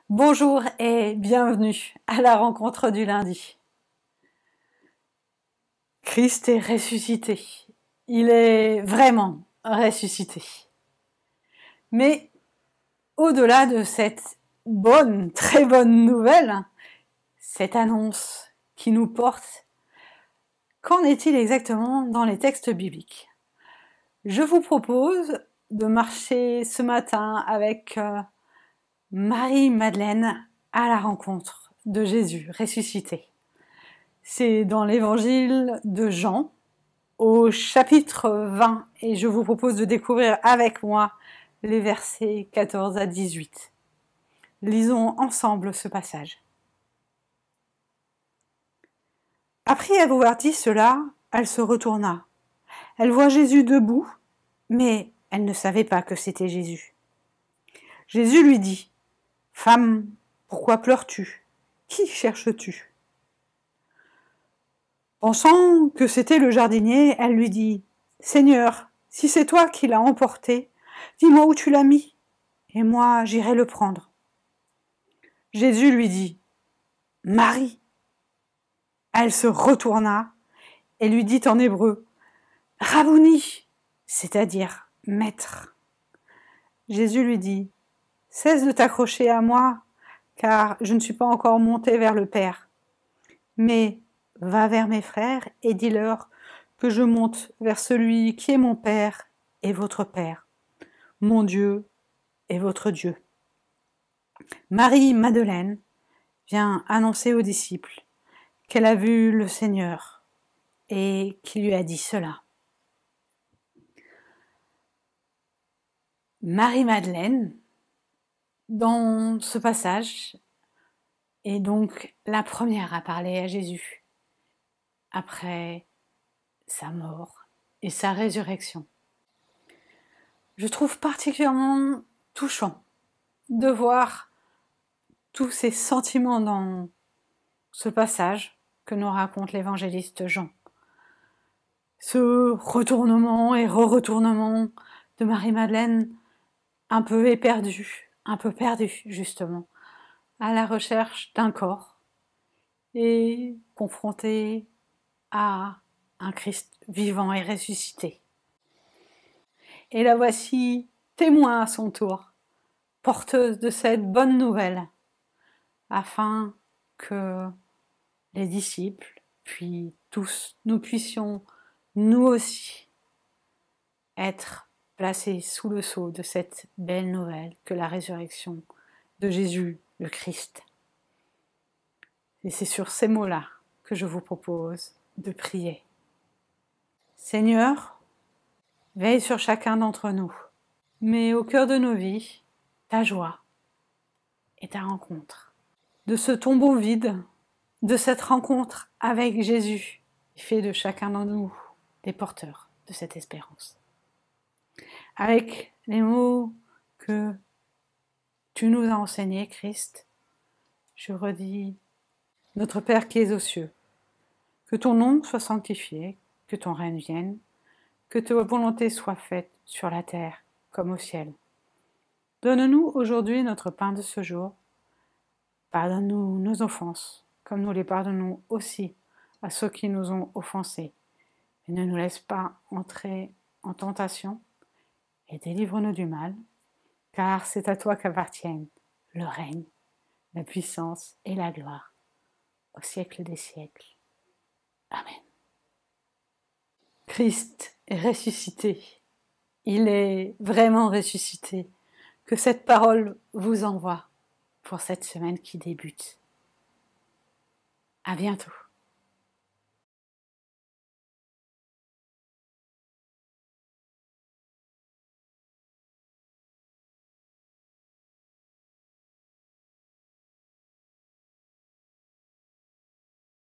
Bonjour et bienvenue à la rencontre du lundi. Christ est ressuscité. Il est vraiment ressuscité. Mais au-delà de cette bonne, très bonne nouvelle, cette annonce qui nous porte, qu'en est-il exactement dans les textes bibliques? Je vous propose de marcher ce matin avec Marie-Madeleine à la rencontre de Jésus ressuscité. C'est dans l'évangile de Jean, au chapitre 20, et je vous propose de découvrir avec moi les versets 14 à 18. Lisons ensemble ce passage. Après avoir dit cela, elle se retourna. Elle voit Jésus debout, mais elle ne savait pas que c'était Jésus. Jésus lui dit : « Femme, pourquoi pleures-tu ? Qui cherches-tu ? » Pensant que c'était le jardinier, elle lui dit : « Seigneur, si c'est toi qui l'as emporté, dis-moi où tu l'as mis, et moi j'irai le prendre. » Jésus lui dit : « Marie !» Elle se retourna et lui dit en hébreu : « Rabouni !» c'est-à-dire « Maître !» Jésus lui dit : « Cesse de t'accrocher à moi, car je ne suis pas encore monté vers le Père. Mais va vers mes frères et dis-leur que je monte vers celui qui est mon Père et votre Père, mon Dieu et votre Dieu. » Marie-Madeleine vient annoncer aux disciples qu'elle a vu le Seigneur et qui lui a dit cela. Marie-Madeleine, dans ce passage, est donc la première à parler à Jésus après sa mort et sa résurrection. Je trouve particulièrement touchant de voir tous ces sentiments dans ce passage que nous raconte l'évangéliste Jean. Ce retournement et re-retournement de Marie-Madeleine un peu éperdue, un peu perdue justement, à la recherche d'un corps et confrontée à un Christ vivant et ressuscité. Et la voici témoin à son tour, porteuse de cette bonne nouvelle, afin que les disciples, puis tous, nous puissions, nous aussi, être placés sous le sceau de cette belle nouvelle que la résurrection de Jésus le Christ. Et c'est sur ces mots-là que je vous propose de prier. Seigneur, veille sur chacun d'entre nous, mets au cœur de nos vies ta joie et ta rencontre. De ce tombeau vide, de cette rencontre avec Jésus, fais de chacun d'entre nous des porteurs de cette espérance. Avec les mots que tu nous as enseignés, Christ, je redis : Notre Père qui es aux cieux, que ton nom soit sanctifié, que ton règne vienne, que ta volonté soit faite sur la terre comme au ciel. Donne-nous aujourd'hui notre pain de ce jour. Pardonne-nous nos offenses, comme nous les pardonnons aussi à ceux qui nous ont offensés. Et ne nous laisse pas entrer en tentation, et délivre-nous du mal, car c'est à toi qu'appartiennent le règne, la puissance et la gloire, au siècle des siècles. Amen. Christ est ressuscité. Il est vraiment ressuscité. Que cette parole vous envoie pour cette semaine qui débute. À bientôt.